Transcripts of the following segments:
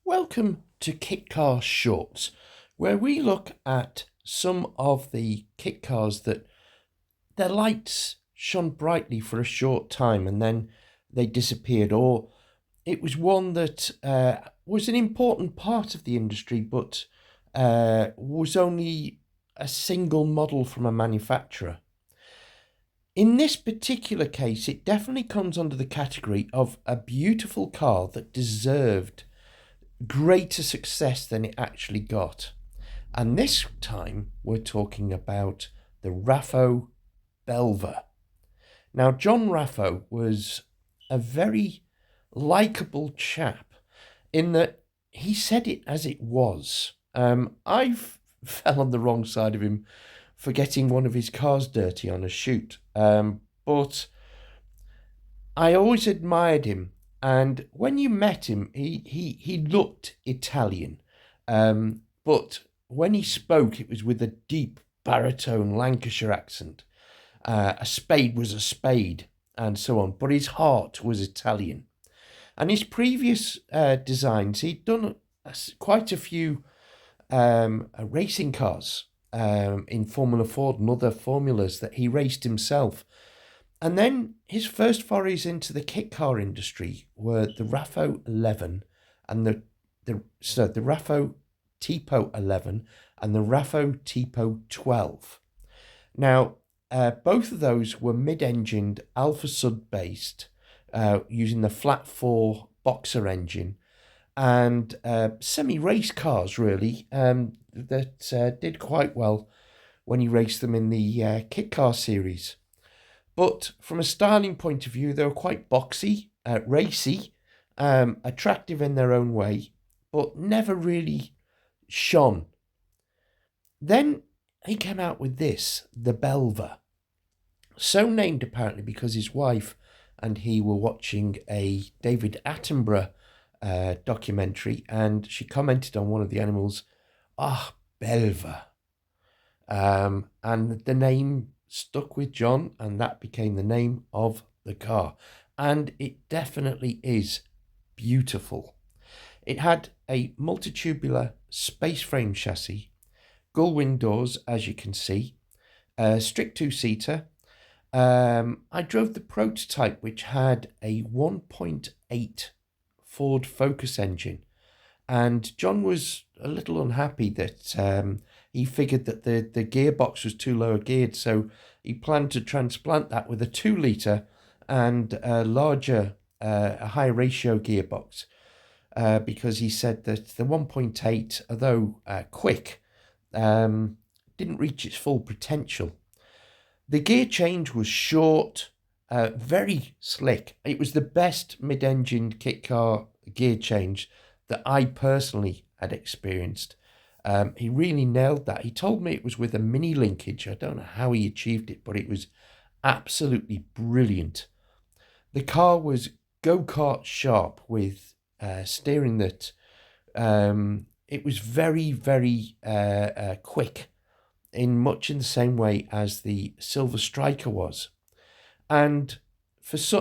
Welcome to Kitcar Shorts, where we look at some of the kit cars that their lights shone brightly for a short time and then they disappeared, or it was one that was an important part of the industry but was only a single model from a manufacturer. In this particular case, it definitely comes under the category of a beautiful car that deserved greater success than it actually got. And this time we're talking about the Raffo Belver. Now, John Raffo was a very likeable chap in that he said it as it was. I fell on the wrong side of him for getting one of his cars dirty on a shoot. But I always admired him. And when you met him, he looked Italian. But when he spoke, it was with a deep baritone Lancashire accent. A spade was a spade, and so on. But his heart was Italian. And his previous designs, he'd done quite a few racing cars in Formula Ford and other formulas that he raced himself. And then his first forays into the kit car industry were the Raffo 11 and the Raffo Tipo 11 and the Raffo Tipo 12. Now, both of those were mid-engined Alpha Sud based, using the flat 4 boxer engine, and semi-race cars really, that did quite well when he raced them in the kit car series. But from a styling point of view, they were quite boxy, racy, attractive in their own way, but never really shone. Then he came out with this, the Belver. So named apparently because his wife and he were watching a David Attenborough documentary, and she commented on one of the animals, Belva. And the name stuck with John, and that became the name of the car. And it definitely is beautiful. It had a multitubular space frame chassis, gull wing doors, as you can see, a strict two-seater. I drove the prototype, which had a 1.8 Ford Focus engine, and John was a little unhappy that he figured that the gearbox was too lower geared, so he planned to transplant that with a 2-litre and a larger, a high ratio gearbox, because he said that the 1.8, although quick, didn't reach its full potential. The gear change was short, very slick. It was the best mid-engined kit car gear change that I personally had experienced. He really nailed that. He told me it was with a mini linkage. I don't know how he achieved it, but it was absolutely brilliant. The car was go-kart sharp with steering that it was very, very quick, in much in the same way as the Silver Striker was. And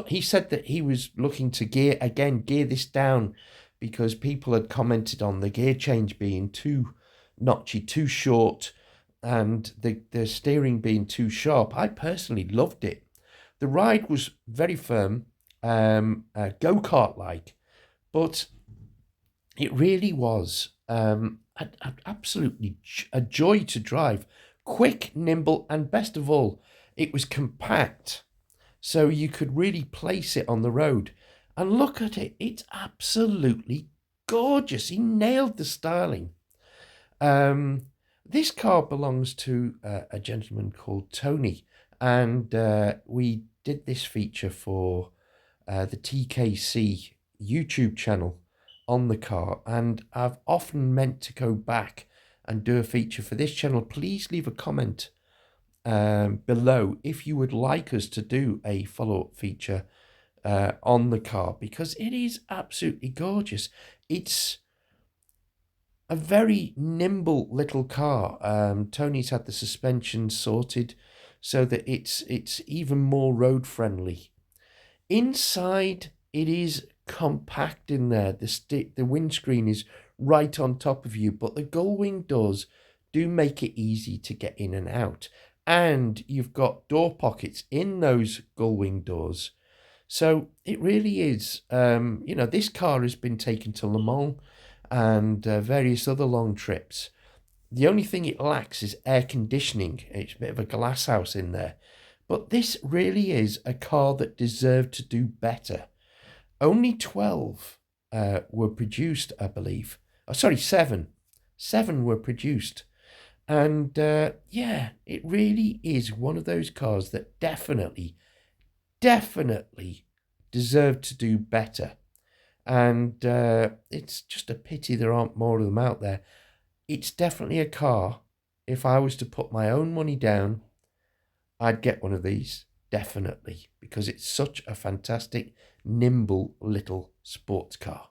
he said that he was looking to gear this down because people had commented on the gear change being too notchy, too short, and the steering being too sharp. I personally loved it. The ride was very firm, go-kart like, but it really was absolutely a joy to drive. Quick, nimble, and best of all, it was compact, so you could really place it on the road. And look at it, it's absolutely gorgeous. He nailed the styling. This car belongs to a gentleman called Tony, and we did this feature for the TKC YouTube channel on the car, and I've often meant to go back and do a feature for this channel. Please leave a comment below if you would like us to do a follow-up feature on the car, because it is absolutely gorgeous. It's a very nimble little car. Tony's had the suspension sorted so that it's even more road friendly. Inside, it is compact in there. The windscreen is right on top of you, but the gull-wing doors do make it easy to get in and out. And you've got door pockets in those gull-wing doors. So it really is, this car has been taken to Le Mans and various other long trips. The only thing it lacks is air conditioning. It's a bit of a glass house in there. But this really is a car that deserved to do better. Only 12 were produced, I believe. Oh, sorry, 7. 7 were produced. And it really is one of those cars that definitely deserved to do better. And it's just a pity there aren't more of them out there. It's definitely a car. If I was to put my own money down, I'd get one of these, definitely, because it's such a fantastic, nimble little sports car.